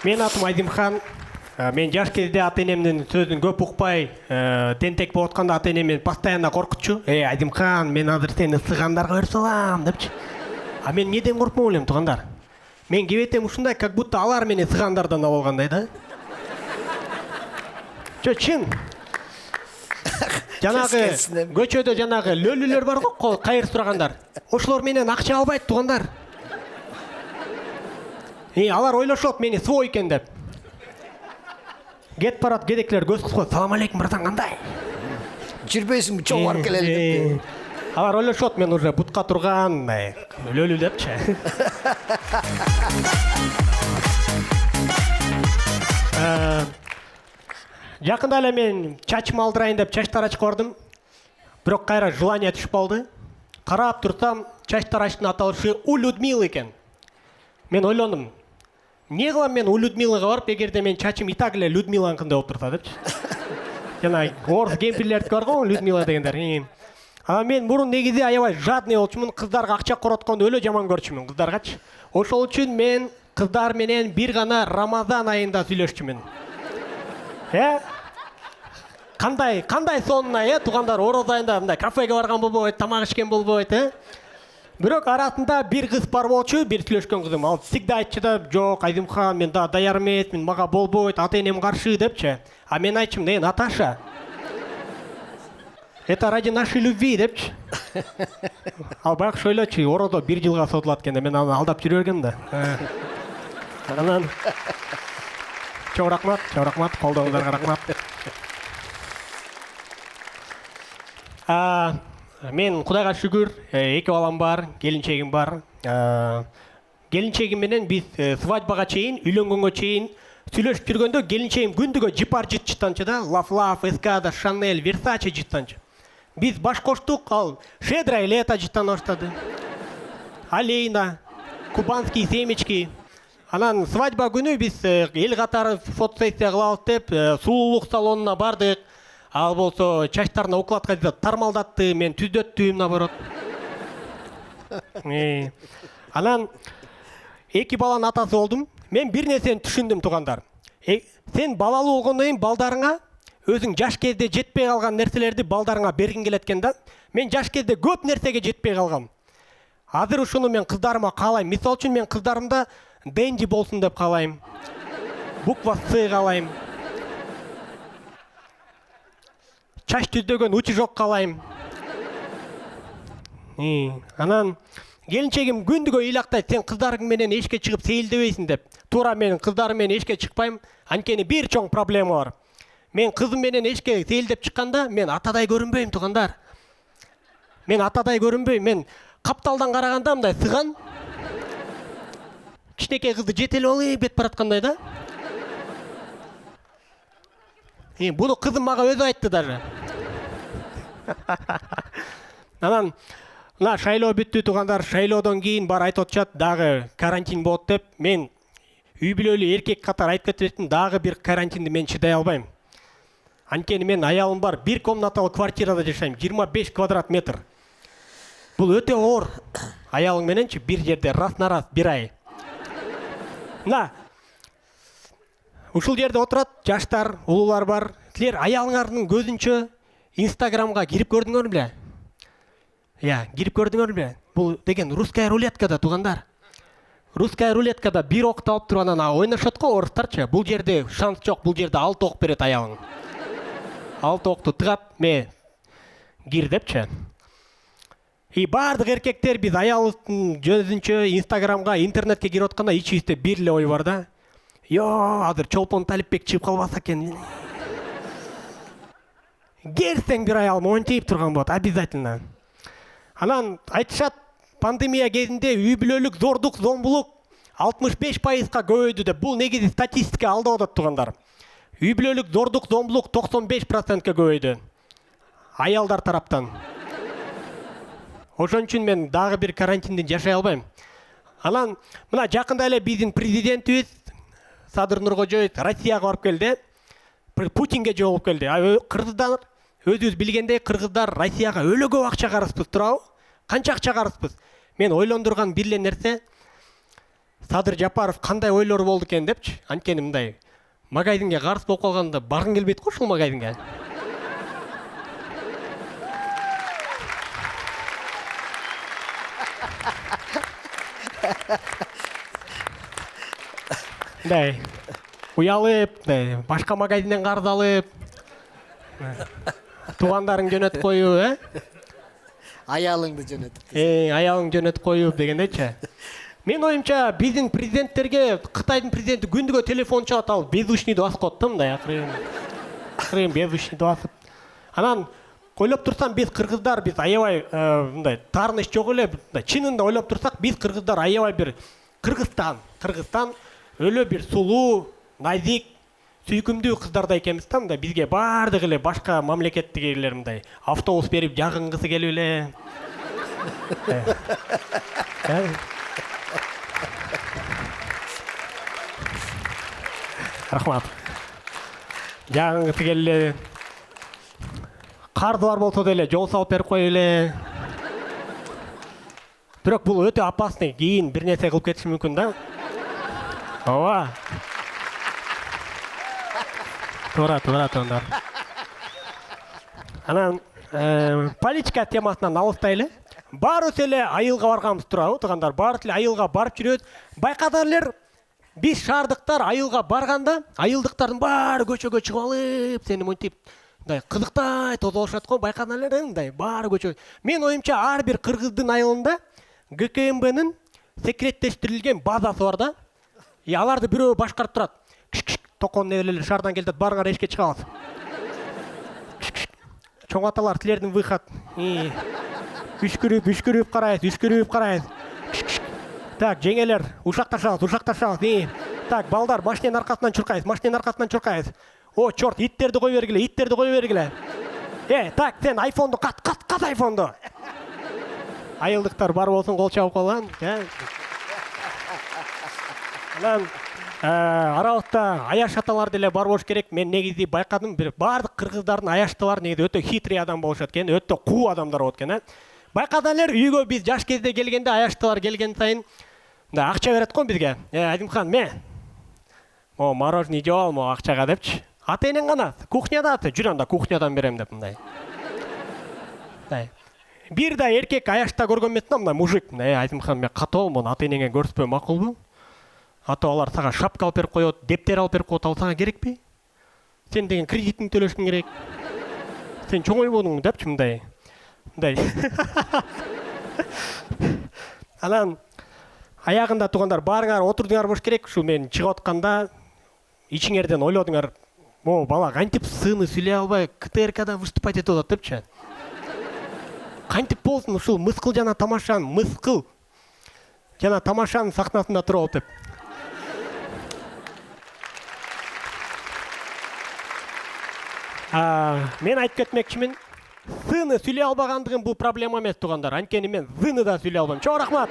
Мен атым Айдимхан. Мен жаш кезде ата-энемдин сөзүн көп укпай, тентек болуп атканда ата-энем мени постоянно коркутчу. Айдимхан, мен азыр сени сыгандарга берип салам депчи. А мен неден коркмок элем туугандар? Мен кебетем ушундай, как будто алар мени сыгандардан алып алгандай да. Чын. Жанагы көчөдө жанагы лөлүлөр бар го, кайыр сурагандар. Ошолор менен акча албайт туугандар. Алар ойлошот мени свой экен деп. Кет барат кедеклер көз кыскып, салам алейкум братан, кандай? Жүрбөйсүңбү, чоң барып келели деп. Алар ойлошот мен уже бутка турган, лөлү депчи. Жакында эле мен чачым алдырайын деп чач тарачка бардым. Бирок кайра желание түшүп калды. Карап турсам, чач тарачтын аталышы У Людмила экен. Мен ойлондум. Не кылам мен У Людмилага барып, эгерде мен чачым и так эле Людмиланыкындай болуп турса депчи. Жана орус кемпирлердики бар го, Людмила дегендер. А мен мурун негизи аябай жадный болчумун, кыздарга акча коротконду өлө жаман көрчүмүн кыздаргачы. Ошол үчүн мен кыздар менен бир гана Рамазан айында сүйлөшчүмүн. Кандай сонуна, туугандар, ороз айында мындай кафеге барган болбойт, тамак ичкен болбойт, Бирок арасында бир кыз бар болчу, бир сүйлөшкөн кызым. Ал всегда айтчу да, жок, Айдимхан, мен да даяр эмесмин, мага болбойт, ата-энем каршы депчи. А мен айтчым, Наташа, это ради нашей любви депчи. Ал баягы ойлочу, орозо 1 жылга созулат экен, мен аны алдап жүрө бергем да. Анан чоң рахмат, колдооңуздарга рахмат. Мен Кудайга шүгүр, 2 балам бар, келинчегим бар. Келинчегим менен биз свадьбага чейин, үйлөнгөнгө чейин сүйлөшүп жүргөндө келинчегим күндүгө жипар жыттанчы да, Лав, Эскада, Шанель, Версаче жыттанчы. Биз баш коштук, ал Щедрое лето жыттана баштады. Алейна, кубанские семечки. Анан свадьба күнү биз эл катары фотосессия кылабыз деп, сулуулук салонуна бардык. Ал болсо чачтарына укладка тармалдатты, мен түздөттүм наоборот. Анан 2 баланын атасы болдум. Мен бир нерсени түшүндүм туугандар. Сен балалуу болгондон кийин балдарыңа өзүң жаш кезде жетпей калган нерселерди балдарыңа бергиң келет экен да. Мен жаш кезде көп нерсеге жетпей калгам. Азыр ушуну мен кыздарыма каалайм. Мисалы үчүн мен кыздарымда Дэнди болсун деп каалайм. Буква С каалайм. Чач түздөгөн учу жок каалайм. Анан келинчегим күндүгө ыйлактайт, сен кыздарың менен эшикке чыгып сейилдебейсиң деп. Туура мен кыздарым менен эшикке чыкпайм, анткени бир чоң проблема бар. Мен кызым менен эшикке сейилдеп чыкканда, мен атадай көрүнбөйм туугандар. Мен капталдан караганда мындай сыган. Кичинекей кызды жетелеп алып кетип бараткандай да. Буну кызым мага өзү айтты даже. Анан мына шайлоо бүттү туугандар, шайлоодон кийин бар айтып атышат, дагы карантин болот деп. Мен үй бүлөлүү эркек катары айтып кетиптин, дагы бир карантинди мен чыдай албайм. Анткени мен аялым бар, 1 комнаталуу квартирада жашайм, 25 квадрат метр. Бул өтө оор. Аялың мененчи бир жерде раз на раз бир ай. Мына ушул жерде отурат жаштар, улуулар бар. Силер аялыңардын көзүнчө Инстаграмга кирип көрдүңөр беле? Кирип көрдүңөр беле? Бул деген русская рулеткада туугандар. Русская рулеткада бир окты алып туруп анан ойношот го орустарчы. Бул жерде шанс жок, бул жерде 6 ок берет аялың. 6 окту тыгап, кир депчи. Бардык эркектер биз аялыбыздын көзүнчө Инстаграмга, интернетке кирип атканда ичибизде бир эле ой бар да. Азыр Чолпон Талипбек чыгып калбаса экен. Керсең бир аялым монтип турган болот, обязательно. Анан айтышат, пандемия кезинде үй бүлөлүк зордук, зомбулук 65%га көбөйдү деп. Бул негизи статистика алдап атат туугандар. Үй бүлөлүк зордук, зомбулук 95%га көбөйдү. Аялдар тараптан. Ошон үчүн мен дагы бир карантинден жашай албайм. Анан мына жакында эле биздин президентибиз Садыр Нуркожоев Россияга барып келди. Путинге жолугуп келди. Кыргыздар өзүбүз билгендей, кыргыздар Россияга өлө көп акча карызбыз, туурабы? Канча акча карызбыз? Мен ойлондурган бир эле нерсе, Садыр Жапаров кандай ойлор болду экен депчи. Анткени мындай магазинге карыз болуп калганда баргың келбейт го ушул магазинге. Мындай уялып, башка магазинден карыз алып, туугандарың жөнөтүп коюп, Аялыңды жөнөтүп. аялың жөнөтүп коюп дегендечи. Мен оюмча биздин президенттерге Кытайдын президенти күндүгө телефон чалат, ал беззвучныйды басып коет да, мындай акырын беззвучныйды басып. Анан ойлоп турсам биз кыргыздар аябай мындай таарыныч жок эле, чынында ойлоп турсак биз кыргыздар аябай бир Кыргызстан өлө бир сулуу, назик, сүйкүмдүү кыздардай экенбиз да, мындай бизге баардыгы эле башка мамлекеттегилер мындай автобус берип жагынгысы келип эле. Рахмат. Жагынгысы келип эле. Карызы бар болсо деле жол салып берип коюп эле. Бирок бул өтө опасный, кийин бир нерсе кылып кетиши мүмкүн да. Ооба. Туура тондар. Анан политика темасынан алыстайлы. Баарыбыз эле айылга барганбыз турабы, туугандар. Баарыбыз эле айылга барып жүрөбүз. Байкадыңар, биз шаардыктар айылга барганда, айылдыктардын баары көчөгө чыгып алып, сени монтип мындай кызыктай тозолушат го, байкадыңар, мындай баары көчө. Мен оюмча ар бир кыргыздын айылында ГКМБнын секреттештирилген базасы бар да. Аларды бирөө башкарып турат. Токон нелер шаардан келет, барыңар эшикке чыгабыз. Чоң аталар, силердин выход. Үшкүрүп карайбыз. Так, жеңелер, ушакташабыз. Так, балдар, машиненин аркасынан чуркайбыз. О, чорт, иттерди кой бергиле. Так, сен айфонду кат айфонду. Айылдыктар бар болсун, кол чабып калган. Анан арабызда аяш аталар деле бар болуш керек. Мен негизи байкадым, баардык кыргыздардын аяштылар негизи өтө хитрый адам болушат экен, өтө куу адамдар болот экен. Байкадыңар, үйгө биз жаш кезде келгенде аяштылар келген сайын акча берет го бизге. Азимхан, мен о мороженое жеп ал, мо акчага депчи. Ата-энең гана кухняда, жүр анда кухнядан берем деп мындай. Бир да эркек аячта көргөн эмесмин, мына мужик. Азимхан, мен катуу, муну ата-энеңе көрсөтпөө макулбу? Ата алар сага шапка алып берип коет, дептер алып берип коет, ал сага керекпи? Сен деген кредитиңди төлөшүң керек. Сен чоң ойбодуң депчи мындай. Анан аягында туугандар барыңар отурдуңар болуш керек. Ушу мен чыгып атканда ичиңерден ойлодуңар, о бала кантип сыны сүйлөй албай КТРКда выступать этип атат депчи. Кантип болсун ушул мыскыл жана тамашанын сахнасында туруп деп. Мен айтып кетмекчимин, сыны сүйлөй албагандыгым бул проблема эмес туугандар. Анткени мен зыны да сүйлөй албайм. Чоң рахмат.